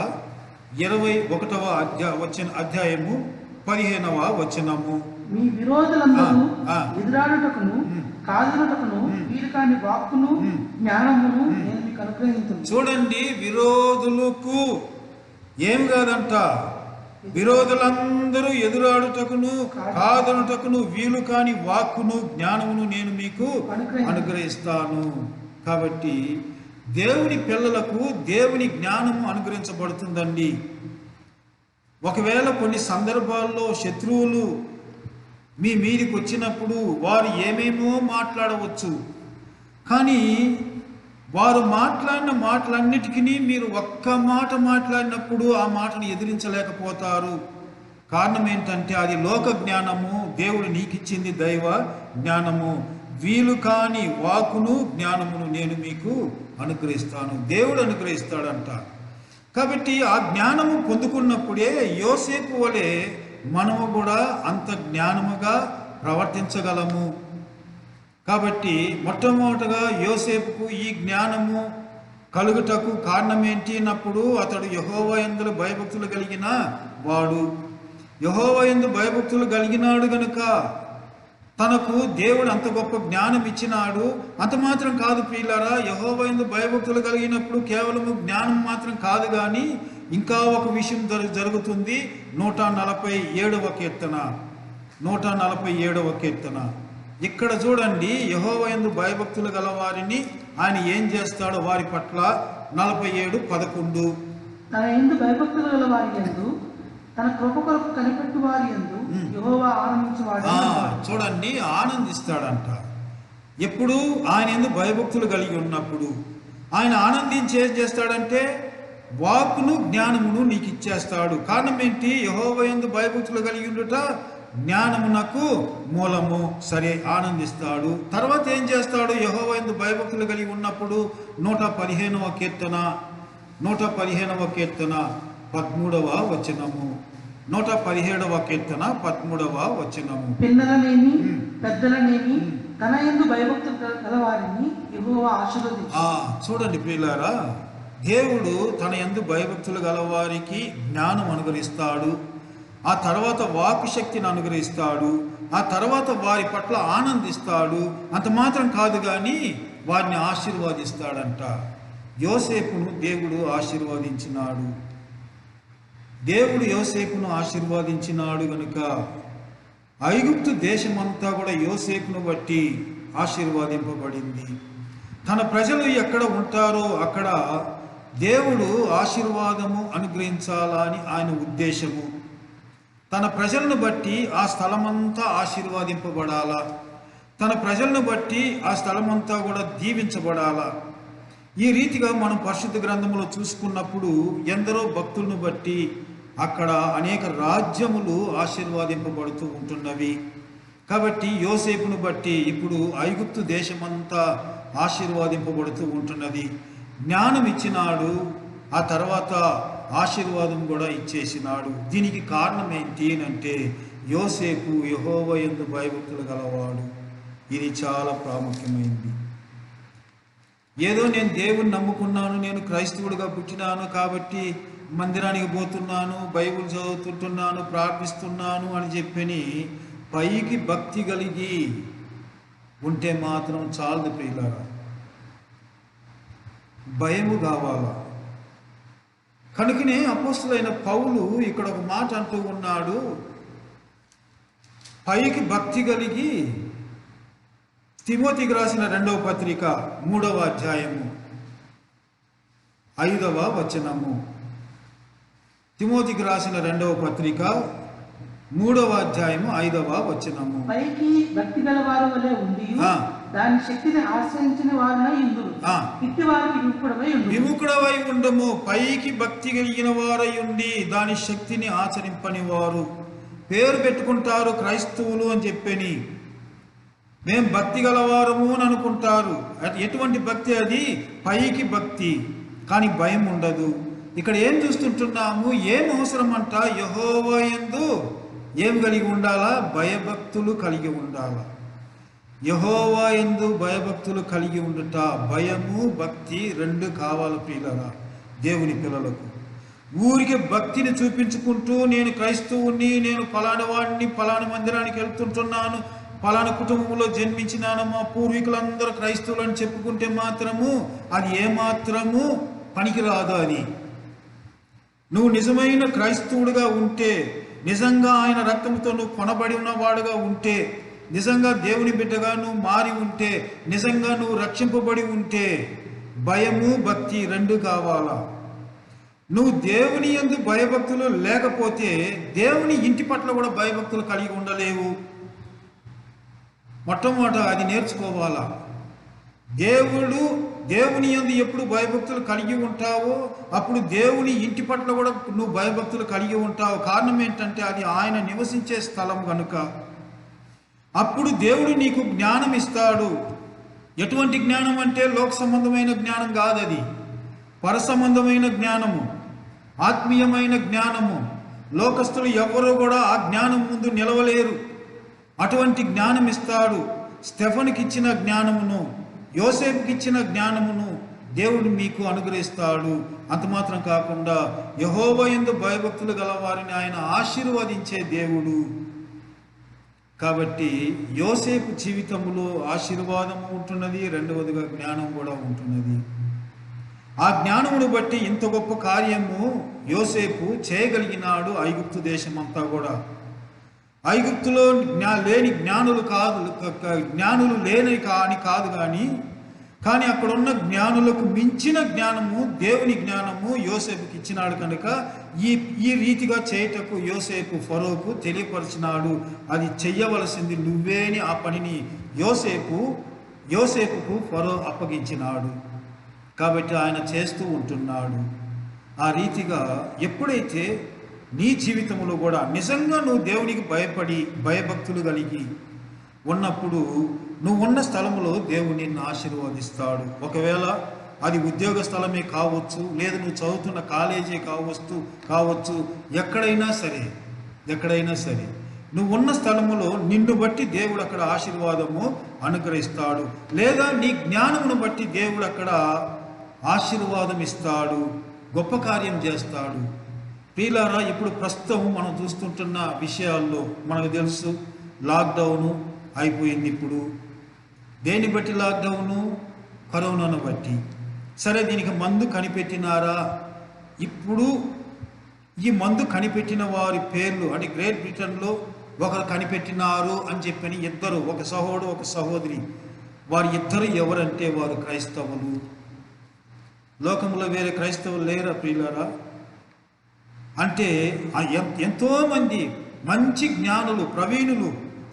21వ అధ్యాయము 15వ వచనము. మీ విరోధులందరూ ఎదురాడుటకును కాదునటకును వీరు కాని వాక్కును జ్ఞానమును నేను మీకు అనుగ్రహించును. చూడండి, విరోధులకు ఏం కాదంట, విరోధులందరూ ఎదురాడుటకును కాదనుటకును వీలు కాని వాక్కును జ్ఞానమును నేను మీకు అనుగ్రహిస్తాను. కాబట్టి దేవుని పిల్లలకు దేవుని జ్ఞానము అనుగ్రహించబడుతుందండి. ఒకవేళ కొన్ని సందర్భాల్లో శత్రువులు మీ మీదికి వచ్చినప్పుడు వారు ఏమేమో మాట్లాడవచ్చు, కానీ వారు మాట్లాడిన మాటలన్నిటికీ మీరు ఒక్క మాట మాట్లాడినప్పుడు ఆ మాటను ఎదిరించలేకపోతారు. కారణం ఏంటంటే అది లోక జ్ఞానము, దేవుడు నీకిచ్చింది దైవ జ్ఞానము. వీలు కాని వాకును జ్ఞానమును నేను మీకు అనుగ్రహిస్తాను, దేవుడు అనుగ్రహిస్తాడంట. కాబట్టి ఆ జ్ఞానము పొందుకున్నప్పుడే యోసేపు వలె మనము కూడా అంత జ్ఞానముగా ప్రవర్తించగలము. కాబట్టి మొట్టమొదటగా యోసేపుకు ఈ జ్ఞానము కలుగుటకు కారణం ఏంటి అన్నప్పుడు అతడు యెహోవా యందు భయభక్తులు కలిగిన వాడు. యెహోవా యందు భయభక్తులు కలిగినాడు గనుక తనకు దేవుడు అంత గొప్ప జ్ఞానం ఇచ్చినాడు. అంత మాత్రం కాదు ప్రియులారా, యెహోవా యందు భయభక్తులు కలిగినప్పుడు కేవలము జ్ఞానం మాత్రం కాదు, కానీ ఇంకా ఒక విషయం జరుగుతుంది. 147వ కీర్తన 147వ కీర్తన. ఇక్కడ చూడండి, యెహోవా యందు భయభక్తులు గల వారిని ఆయన ఏం చేస్తాడో వారి పట్ల 47:11. తన యందు భయభక్తులు గల వారి యందు తన కృప కొరకు కనిపెట్టు వారి యందు యెహోవా ఆనందించువాడు. చూడండి, ఆనందిస్తాడంట. ఎప్పుడు ఆయన యందు భయభక్తులు కలిగి ఉన్నప్పుడు ఆయన ఆనందించి ఏం చేస్తాడంటే వాక్కును జ్ఞానమును నీకు ఇచ్చేస్తాడు. కారణం ఏంటి? యెహోవా యందు భయభక్తులు కలిగి ఉండుట జ్ఞానమునకు మూలము. సరే, ఆనందిస్తాడు. తర్వాత ఏం చేస్తాడు? యెహోవా యందు భయభక్తులు కలిగి ఉన్నప్పుడు 115వ కీర్తన 115వ కీర్తన 13వ వచనము. 117వ కీర్తన 13వ వచనము. పిల్లలనేమి పెద్దలనేమి తన యందు భయభక్తులు గల వారిని యెహోవా ఆశీర్వదించును. చూడండి ప్రియులారా, దేవుడు తన యందు భయభక్తులు గలవారికి జ్ఞానం అనుగ్రహిస్తాడు. ఆ తర్వాత వాక్కు శక్తిని అనుగ్రహిస్తాడు. ఆ తర్వాత వారి పట్ల ఆనందిస్తాడు. అంత మాత్రం కాదు, కానీ వారిని ఆశీర్వదిస్తాడంట. యోసేపును దేవుడు ఆశీర్వదించినాడు. దేవుడు యోసేపును ఆశీర్వదించినాడు గనుక ఐగుప్తు దేశమంతా కూడా యోసేపును బట్టి ఆశీర్వదింపబడింది. తన ప్రజలు ఎక్కడ ఉంటారో అక్కడ దేవుడు ఆశీర్వాదము అనుగ్రహించాలని ఆయన ఉద్దేశము. తన ప్రజలను బట్టి ఆ స్థలమంతా ఆశీర్వాదింపబడాలా, తన ప్రజలను బట్టి ఆ స్థలమంతా కూడా దీవించబడాలా. ఈ రీతిగా మనం పరిశుద్ధ గ్రంథంలో చూసుకున్నప్పుడు ఎందరో భక్తులను బట్టి అక్కడ అనేక రాజ్యములు ఆశీర్వాదింపబడుతూ ఉంటున్నవి. కాబట్టి యోసేపును బట్టి ఇప్పుడు ఐగుప్తు దేశమంతా ఆశీర్వాదింపబడుతూ ఉంటున్నది. జ్ఞానం ఇచ్చినాడు, ఆ తర్వాత ఆశీర్వాదం కూడా ఇచ్చేసినాడు. దీనికి కారణం ఏంటి అంటే యోసేపు యెహోవా యందు భయభక్తులు గలవాడు. ఇది చాలా ప్రాముఖ్యమైనది. ఏదో నేను దేవుని నమ్ముకున్నాను, నేను క్రైస్తవుడిగా పుట్టినాను కాబట్టి మందిరానికి పోతున్నాను, బైబిల్ చదువుతుంటున్నాను, ప్రార్థిస్తున్నాను అని చెప్పని పైకి భక్తి కలిగి ఉంటే మాత్రం చాలదు ప్రియులారా, భయము కావాలా. కనుకనే అపోస్తలుడైన పౌలు ఇక్కడ ఒక మాట అంటూ ఉన్నాడు, పైకి భక్తి కలిగి. తిమోతికి రాసిన 2వ పత్రిక 3వ అధ్యాయము 5వ వచనము. తిమోతికి రాసిన 2వ పత్రిక 3వ అధ్యాయము 5వ వచనము. పైకి భక్తి గల వారి వలె ఉండి దాని శక్తిని ఆశ్రయించిన వారునై ఉండును. ఇట్టి వారికి విముఖుడవై ఉండము. పైకి భక్తి కలిగిన వారై ఉండి దాని శక్తిని ఆచరింపని వారు పేరు పెట్టుకుంటారు క్రైస్తవులు అని చెప్పని. మేము భక్తి గలవారము అని అనుకుంటారు. ఎటువంటి భక్తి అది? పైకి భక్తి, కానీ భయం ఉండదు. ఇక్కడ ఏం చూస్తుంటున్నాము? ఏం అవసరం అంట? యెహోవా యందు ఏం కలిగి ఉండాలా? భయభక్తులు కలిగి ఉండాలా. యెహోవా యందు భయభక్తులు కలిగి ఉండుట, భయము భక్తి రెండు కావాలి ప్రియులారా దేవుని పిల్లలకు. ఊరికి భక్తిని చూపించుకుంటూ నేను క్రైస్తవుని, నేను ఫలానా వాడిని, ఫలానా మందిరానికి వెళ్తుంటున్నాను, ఫలానా కుటుంబంలో జన్మించినాను, మా పూర్వీకులందరూ క్రైస్తవులు అని చెప్పుకుంటే మాత్రము అది ఏమాత్రము పనికిరాదు. అది నువ్వు నిజమైన క్రైస్తవుడిగా ఉంటే, నిజంగా ఆయన రక్తంతో నువ్వు కొనబడి ఉన్నవాడుగా ఉంటే, నిజంగా దేవుని బిడ్డగా నువ్వు మారి ఉంటే, నిజంగా నువ్వు రక్షింపబడి ఉంటే భయము భక్తి రెండు కావాలా. నువ్వు దేవుని యందు భయభక్తులు లేకపోతే దేవుని ఇంటి పట్ల కూడా భయభక్తులు కలిగి ఉండలేవు. మొట్టమొదట అది నేర్చుకోవాలా. దేవుని యందు ఎప్పుడు భయభక్తులు కలిగి ఉంటావో అప్పుడు దేవుని ఇంటి పట్ల కూడా నువ్వు భయభక్తులు కలిగి ఉంటావు. కారణం ఏంటంటే అది ఆయన నివసించే స్థలం కనుక. అప్పుడు దేవుడు నీకు జ్ఞానం ఇస్తాడు. ఎటువంటి జ్ఞానం అంటే లోక సంబంధమైన జ్ఞానం కాదు, అది పర సంబంధమైన జ్ఞానము, ఆత్మీయమైన జ్ఞానము. లోకస్తులు ఎవ్వరూ కూడా ఆ జ్ఞానం ముందు నిలవలేరు. అటువంటి జ్ఞానం ఇస్తాడు. స్టెఫనుకి ఇచ్చిన జ్ఞానమును, యోసేపుకి ఇచ్చిన జ్ఞానమును దేవుడు మీకు అనుగ్రహిస్తాడు. అంత మాత్రం కాకుండా యెహోవా యందు భయభక్తులు గలవారిని ఆయన ఆశీర్వదించే దేవుడు. కాబట్టి యోసేపు జీవితంలో ఆశీర్వాదము ఉంటున్నది, రెండవదిగా జ్ఞానం కూడా ఉంటున్నది. ఆ జ్ఞానమును బట్టి ఇంత గొప్ప కార్యము యోసేపు చేయగలిగినాడు. ఐగుప్తు దేశమంతా కూడా, ఐగుప్తులో లేని జ్ఞానులు లేని కాదు కానీ అక్కడ ఉన్న జ్ఞానులకు మించిన జ్ఞానము, దేవుని జ్ఞానము యోసేపుకి ఇచ్చినాడు కనుక ఈ రీతిగా చేయటకు యోసేపు ఫరోకు తెలియపరిచినాడు. అది చెయ్యవలసింది నువ్వేని ఆ పనిని యోసేపుకు ఫరో అప్పగించినాడు. కాబట్టి ఆయన చేస్తూ ఉంటున్నాడు. ఆ రీతిగా ఎప్పుడైతే నీ జీవితంలో కూడా నిజంగా నువ్వు దేవునికి భయపడి భయభక్తులు కలిగి ఉన్నప్పుడు నువ్వు ఉన్న స్థలంలో దేవుడు నిన్ను ఆశీర్వదిస్తాడు. ఒకవేళ అది ఉద్యోగ స్థలమే కావచ్చు, లేదా నువ్వు చదువుతున్న కాలేజీ కావచ్చు, ఎక్కడైనా సరే నువ్వు ఉన్న స్థలములో నిన్ను బట్టి దేవుడు అక్కడ ఆశీర్వాదము అనుగ్రహిస్తాడు. లేదా నీ జ్ఞానమును బట్టి దేవుడు అక్కడ ఆశీర్వాదం ఇస్తాడు, గొప్ప కార్యం చేస్తాడు. ప్రియులారా, ఇప్పుడు ప్రస్తుతం మనం చూస్తుంటున్న విషయాల్లో మనకు తెలుసు, లాక్డౌను అయిపోయింది. ఇప్పుడు దేన్ని బట్టి లాక్డౌను? కరోనాను బట్టి. సరే, దీనికి మందు కనిపెట్టినారా? ఇప్పుడు ఈ మందు కనిపెట్టిన వారి పేర్లు అంటే గ్రేట్ బ్రిటన్లో ఒకరు కనిపెట్టినారు అని చెప్పని ఇద్దరు, ఒక సహోదరుడు ఒక సహోదరి, వారి ఇద్దరు ఎవరంటే వారు క్రైస్తవులు. లోకంలో వేరే క్రైస్తవులు లేరా ప్రియులారా? అంటే ఎంతోమంది మంచి జ్ఞానులు, ప్రవీణులు,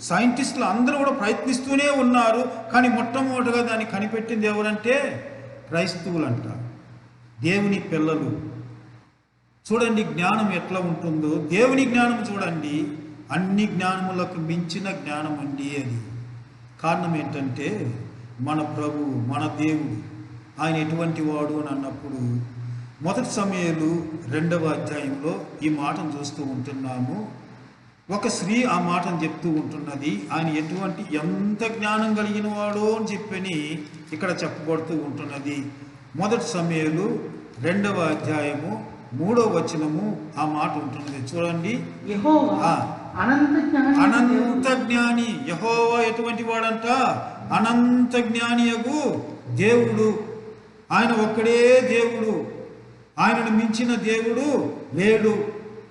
సైంటిస్టులు అందరూ కూడా ప్రయత్నిస్తూనే ఉన్నారు. కానీ మొట్టమొదటిగా దాన్ని కనిపెట్టింది ఎవరంటే క్రైస్తవులంట, దేవుని పిల్లలు. చూడండి జ్ఞానం ఎట్లా ఉంటుందో. దేవుని జ్ఞానం చూడండి, అన్ని జ్ఞానములకు మించిన జ్ఞానం అండి అది. కారణం ఏంటంటే మన ప్రభు, మన దేవుడు, ఆయన ఎటువంటి వాడు అని అన్నప్పుడు 1 సమూయేలు 2వ అధ్యాయంలో ఈ మాటను చూస్తూ ఉంటున్నాము. ఒక స్త్రీ ఆ మాటను చెప్తూ ఉంటున్నది. ఆయన ఎంత జ్ఞానం కలిగిన వాడో అని చెప్పని ఇక్కడ చెప్పబడుతూ ఉంటున్నది. 1 సమూయేలు 2వ అధ్యాయము 3వ వచనము ఆ మాట ఉంటున్నది. చూడండి, అనంత జ్ఞాని యెహోవా ఎటువంటి వాడంట? అనంత జ్ఞానియగు దేవుడు. ఆయన ఒక్కడే దేవుడు, ఆయనను మించిన దేవుడు లేడు.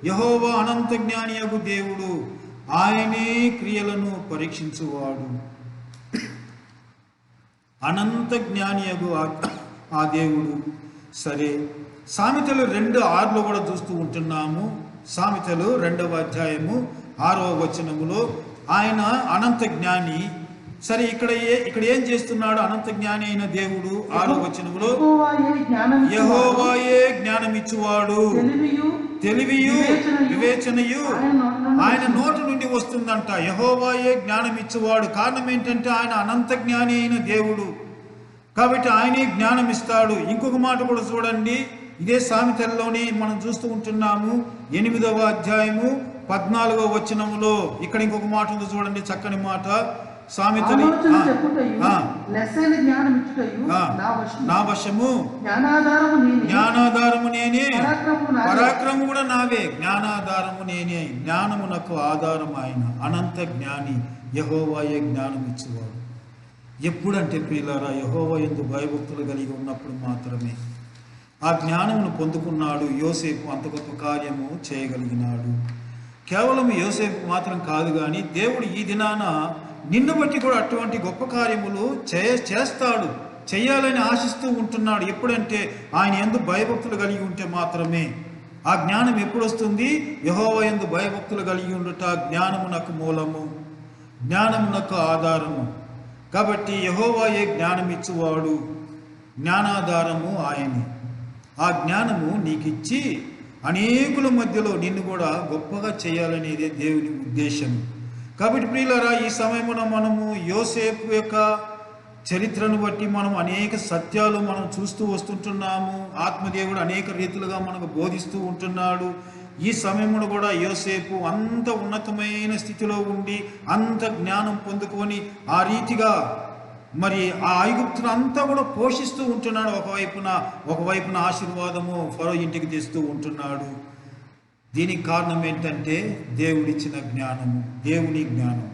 యెహోవా అనంత జ్ఞానియగు దేవుడు, ఆయనే క్రియలను పరీక్షించువాడు. అనంత జ్ఞానియగు ఆ దేవుడు. సరే, సామెతలు 2:6లో కూడా చూస్తూ ఉంటున్నాము. సామెతలు 2వ అధ్యాయము 6వ వచనములో ఆయన అనంత జ్ఞాని. సరే, ఇక్కడ ఏం చేస్తున్నాడు అనంత జ్ఞాని అయిన దేవుడు? 6వ వచనములో యెహోవాయే జ్ఞానమిచ్చువాడు, తెలివియు వివేచనయు ఆయన నోటి నుండి వస్తుందంట. యెహోవాయే జ్ఞానమిచ్చువాడు. కారణం ఏంటంటే ఆయన అనంత జ్ఞాని అయిన దేవుడు కాబట్టి ఆయనే జ్ఞానం ఇస్తాడు. ఇంకొక మాట కూడా చూడండి, ఇదే సామెతల్లోనే మనం చూస్తూ ఉంటున్నాము. 8వ అధ్యాయము 14వ వచనములో ఇక్కడ ఇంకొక మాట ఉంది చూడండి, చక్కని మాట. సామెతలు ఆలోచన చెప్పుటయు లెస్సైన జ్ఞానం ఇచ్చుటయు నా వశము, జ్ఞానాధారము నేనే, పరాక్రమము కూడా నావే. జ్ఞానాధారము నేనే, జ్ఞానమునకు ఆధారం ఆయన. అనంత జ్ఞాని యెహోవాయే జ్ఞానం ఇచ్చేవాడు. ఎప్పుడంటే ప్రియులారా, యెహోవా యందు భయభక్తులు కలిగి ఉన్నప్పుడు మాత్రమే ఆ జ్ఞానమును పొందుకున్నాడు. యోసేపు అంత గొప్ప కార్యము చేయగలిగినాడు. కేవలం యోసేపు మాత్రం కాదు, కానీ దేవుడు ఈ దినాన నిన్ను బట్టి కూడా అటువంటి గొప్ప కార్యములు చేస్తాడు, చేయాలని ఆశిస్తూ ఉంటున్నాడు. ఎప్పుడంటే ఆయన యందు భయభక్తులు కలిగి ఉంటే మాత్రమే. ఆ జ్ఞానం ఎప్పుడు వస్తుంది? యెహోవా యందు భయభక్తులు కలిగి ఉండుట జ్ఞానమునకు మూలము, జ్ఞానమునకు ఆధారము. కాబట్టి యెహోవాయే జ్ఞానం ఇచ్చువాడు, జ్ఞానాధారము ఆయనే. ఆ జ్ఞానము నీకిచ్చి అనేకుల మధ్యలో నిన్ను కూడా గొప్పగా చేయాలనేదే దేవుని ఉద్దేశం. కాబట్టి ప్రియులారా, ఈ సమయమున మనము యోసేపు యొక్క చరిత్రను బట్టి మనం అనేక సత్యాలు మనం చూస్తూ వస్తుంటున్నాము. ఆత్మదేవుడు అనేక రీతులుగా మనకు బోధిస్తూ ఉంటున్నాడు. ఈ సమయమును కూడా యోసేపు అంత ఉన్నతమైన స్థితిలో ఉండి అంత జ్ఞానం పొందుకొని ఆ రీతిగా మరి ఆ ఐగుప్తును అంతా కూడా పోషిస్తూ ఉంటున్నాడు. ఒకవైపున ఆశీర్వాదము ఫరో ఇంటికి తెస్తూ ఉంటున్నాడు. దీనికి కారణం ఏంటంటే దేవుడిచ్చిన జ్ఞానము, దేవుని జ్ఞానం.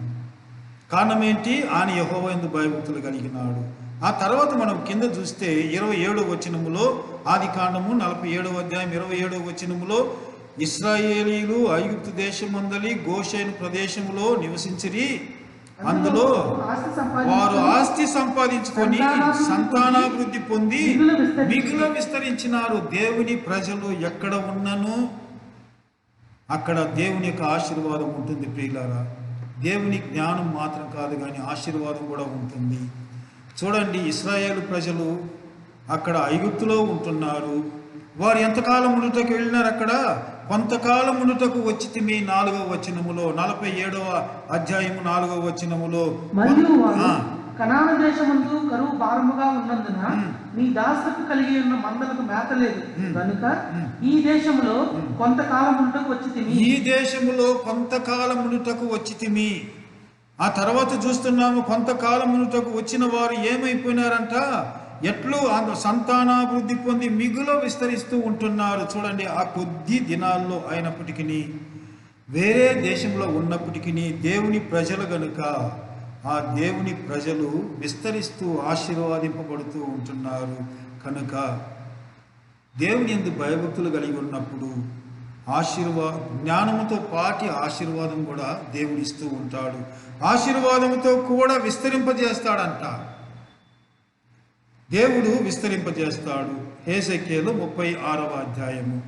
కారణం ఏంటి? ఆయన యెహోవా యందు భయభక్తులు కలిగినాడు. ఆ తర్వాత మనం కింద చూస్తే 27వ వచనములో, ఆదికాండము 47వ అధ్యాయం 27వ వచనములో, ఇశ్రాయేలీలు ఐగుప్తు దేశమందలి గోషేను ప్రదేశములో నివసించిరి. అందులో వారు ఆస్తి సంపాదించుకొని సంతానాభివృద్ధి పొంది మిగులు విస్తరించినారు. దేవుని ప్రజలు ఎక్కడ ఉన్నను అక్కడ దేవుని యొక్క ఆశీర్వాదం ఉంటుంది ప్రియులారా. దేవుని జ్ఞానం మాత్రం కాదు, కానీ ఆశీర్వాదం కూడా ఉంటుంది. చూడండి, ఇశ్రాయేలు ప్రజలు అక్కడ ఐగుప్తులో ఉంటున్నారు. వారు ఎంతకాలం ఉండుటకు వెళ్ళినారు? అక్కడ కొంతకాలం ఉండుటకు వచ్చితిమి. 4వ వచనములో, 47వ అధ్యాయము 4వ వచనములో, కనాను దేశమందు కరువు భారముగా ఉన్నందున నీ దాసులకు కలిగి ఉన్న మందలకు మేత లేదు కనుక ఈ దేశములో కొంతకాలం ఉండుటకు వచ్చితిమి. ఈ దేశములో కొంతకాలం ఉండుటకు వచ్చితిమి. ఆ తర్వాత చూస్తున్నాము, కొంతకాలం ఉండుటకు వచ్చిన వారు ఏమైపోయినారంట? ఎట్లు సంతానాభివృద్ధి పొంది మిగులు విస్తరిస్తూ ఉంటున్నారు. చూడండి, ఆ కొద్ది దినాల్లో అయినప్పటికీ, వేరే దేశంలో ఉన్నప్పటికీ దేవుని ప్రజలు గనుక ఆ దేవుని ప్రజలు విస్తరిస్తూ ఆశీర్వాదింపబడుతూ ఉంటున్నారు. కనుక దేవుని యందు భయభక్తులు కలిగి ఉన్నప్పుడు జ్ఞానముతో పాటి ఆశీర్వాదం కూడా దేవుడు ఇస్తూ ఉంటాడు. ఆశీర్వాదముతో కూడా విస్తరింపజేస్తాడంట. దేవుడు విస్తరింపజేస్తాడు. హెజెకియేలు 36వ అధ్యాయము,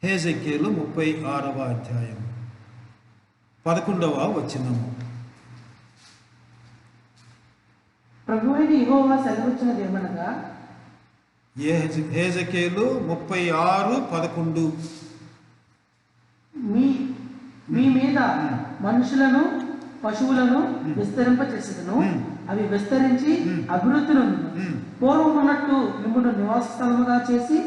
హెజెకియేలు 36వ అధ్యాయము 11వ వచనము. ప్రభువైన యెహోవా సెలవిచ్చినది ఏమనగా, హెజెకియేలు 36:11 మీ మీద మనుషులను పశువులను విస్తరింపచేసేదను, అవి విస్తరించి అభివృద్ధి నొందును. పూర్వం ఉన్నట్టు మిమ్మల్ని నివాస స్థలముగా చేసి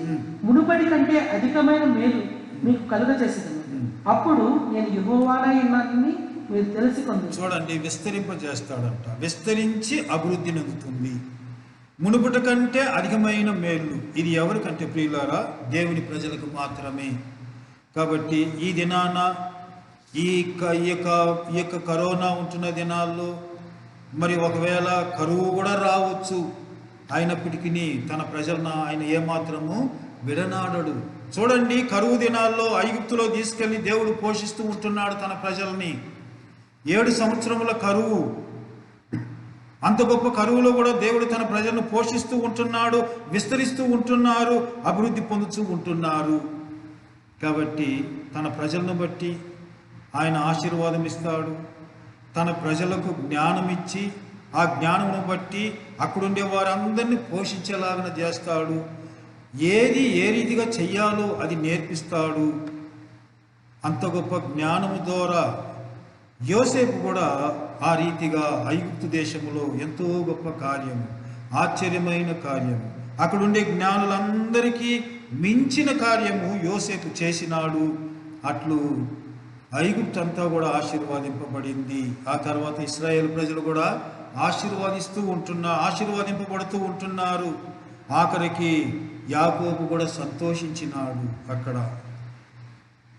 మునుపటి కంటే అధికమైన మేలు మీకు కలుగచేసేదను. అప్పుడు నేను యెహోవానై ఉన్నానని మీరు తెలుసుకుంది. చూడండి, విస్తరింపజేస్తాడంట. విస్తరించి అభివృద్ధి నొందుతుంది. మునుపటి కంటే అధికమైన మేలు. ఇది ఎవరికంటే ప్రియులారా? దేవుని ప్రజలకు మాత్రమే. కాబట్టి ఈ దినాన ఈ యొక్క కరోనా ఉంటున్న దినాల్లో మరి ఒకవేళ కరువు కూడా రావచ్చు. అయినప్పటికీ తన ప్రజలను ఆయన ఏమాత్రము విడనాడడు. చూడండి, కరువు దినాల్లో ఐగుప్తులో తీసుకెళ్లి దేవుడు పోషిస్తూ ఉంటున్నాడు తన ప్రజల్ని. 7 సంవత్సరముల కరువు, అంత గొప్ప కరువులో కూడా దేవుడు తన ప్రజలను పోషిస్తూ ఉంటున్నాడు, విస్తరిస్తూ ఉంటున్నారు, అభివృద్ధి పొందుతూ ఉంటున్నారు. కాబట్టి తన ప్రజలను బట్టి ఆయన ఆశీర్వాదం ఇస్తాడు. తన ప్రజలకు జ్ఞానం ఇచ్చి ఆ జ్ఞానమును బట్టి అక్కడుండే వారందరినీ పోషించేలాగా చేస్తాడు. ఏది ఏ రీతిగా చెయ్యాలో అది నేర్పిస్తాడు. అంత గొప్ప జ్ఞానము ద్వారా యోసేపు కూడా ఆ రీతిగా ఐగుప్తు దేశములో ఎంతో గొప్ప కార్యము, ఆశ్చర్యమైన కార్యము, అక్కడుండే జ్ఞానులందరికీ మించిన కార్యము యోసేపు చేసినాడు. అట్లు ఐగుప్తు అంతా కూడా ఆశీర్వాదింపబడింది. ఆ తర్వాత ఇశ్రాయేల్ ప్రజలు కూడా ఆశీర్వాదింపబడుతూ ఉంటున్నారు. ఆఖరికి యాకోబు కూడా సంతోషించినాడు. అక్కడ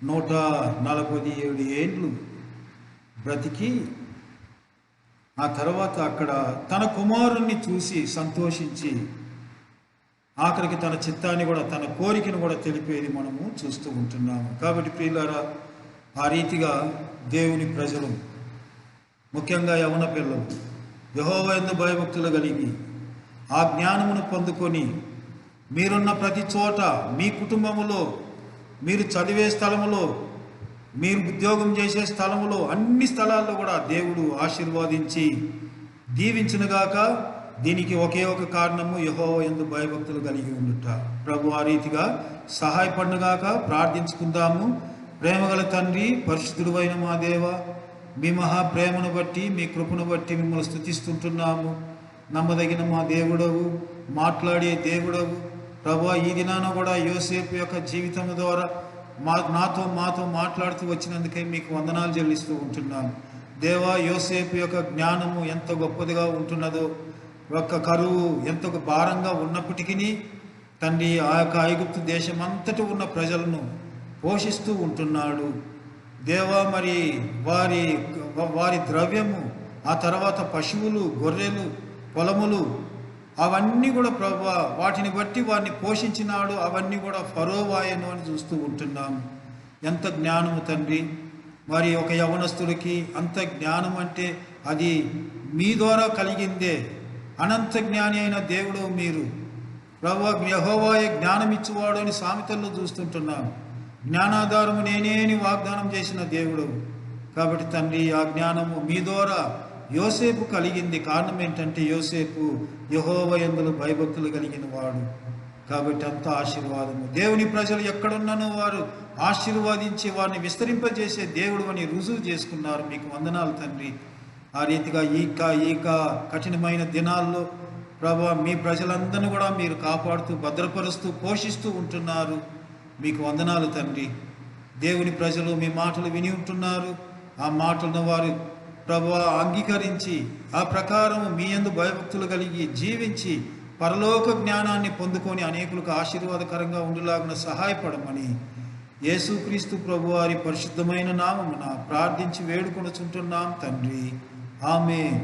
147 ఏండ్లు బ్రతికి ఆ తర్వాత అక్కడ తన కుమారుణ్ణి చూసి సంతోషించి ఆఖరికి తన చిత్తాన్ని కూడా, తన కోరికను కూడా తెలిపేది మనము చూస్తూ ఉంటున్నాము. కాబట్టి ప్రియులారా, ఆ రీతిగా దేవుని ప్రజలు, ముఖ్యంగా యవన పిల్లలు యెహోవా యందు భయభక్తులు కలిగి ఆ జ్ఞానమును పొందుకొని మీరున్న ప్రతి చోట, మీ కుటుంబములో, మీరు చదివే స్థలములో, మీరు ఉద్యోగం చేసే స్థలములో, అన్ని స్థలాల్లో కూడా దేవుడు ఆశీర్వాదించి దీవించునుగాక. దీనికి ఒకే ఒక కారణము యెహోవా యందు భయభక్తులు కలిగి ఉండుట. ప్రభు ఆ రీతిగా సహాయపడునుగాక. ప్రార్థించుకుందాము. ప్రేమగల తండ్రి, పరిశుద్ధుడు అయిన మా దేవ, మీ మహాప్రేమను బట్టి, మీ కృపను బట్టి మిమ్మల్ని స్తుతిస్తుంటున్నాము. నమ్మదగిన మా దేవుడవు, మాట్లాడే దేవుడవు ప్రభు. ఈ దినాన కూడా యోసేపు యొక్క జీవితం ద్వారా మాతో మాట్లాడుతూ వచ్చినందుకే మీకు వందనాలు చెల్లిస్తూ ఉంటున్నాను. దేవా, యోసేపు యొక్క జ్ఞానము ఎంత గొప్పదిగా ఉంటున్నదో, ఒక్క కరువు ఎంత భారంగా ఉన్నప్పటికీ తండ్రి ఆ యొక్క ఐగుప్తు దేశం అంతటి ఉన్న ప్రజలను పోషిస్తూ ఉంటున్నాడు. దేవా, మరి వారి ద్రవ్యము, ఆ తర్వాత పశువులు, గొర్రెలు, పొలములు, అవన్నీ కూడా ప్రభు వాటిని బట్టి వారిని పోషించినాడు. అవన్నీ కూడా ఫరోవాయను అని చూస్తూ ఉంటున్నాము. ఎంత జ్ఞానము తండ్రి! మరి ఒక యవనస్తుడికి అంత జ్ఞానం అంటే అది మీ ద్వారా కలిగిందే. అనంత జ్ఞాని అయిన దేవుడు మీరు ప్రభు. యెహోవాయే జ్ఞానం ఇచ్చువాడు అని సామెతల్లో చూస్తుంటున్నాము. జ్ఞానాధారము నేనే అని వాగ్దానం చేసిన దేవుడు. కాబట్టి తండ్రి, ఆ జ్ఞానము మీ ద్వారా యోసేపు కలిగింది. కారణం ఏంటంటే యోసేపు యెహోవా యందు భయభక్తులు కలిగిన వాడు. కాబట్టి అంత ఆశీర్వాదము. దేవుని ప్రజలు ఎక్కడున్నానో వారు ఆశీర్వాదించి వారిని విస్తరింపజేసే దేవుడు అని రుజువు చేసుకున్నారు. మీకు వందనాలు తండ్రి. ఆ రీతిగా ఈ కఠినమైన దినాల్లో ప్రభు మీ ప్రజలందరినీ కూడా మీరు కాపాడుతూ, భద్రపరుస్తూ, పోషిస్తూ ఉంటున్నారు. మీకు వందనాలు తండ్రి. దేవుని ప్రజలు మీ మాటలు విని ఉంటున్నారు. ఆ మాటలను వారు ప్రభు అంగీకరించి ఆ ప్రకారం మీ యందు భయభక్తులు కలిగి జీవించి పరలోక జ్ఞానాన్ని పొందుకొని అనేకులకు ఆశీర్వాదకరంగా ఉండులాగున సహాయపడమని యేసుక్రీస్తు ప్రభు వారి పరిశుద్ధమైన నామమున ప్రార్థించి వేడుకొనుచుంటున్నాం తండ్రి. ఆమేన్.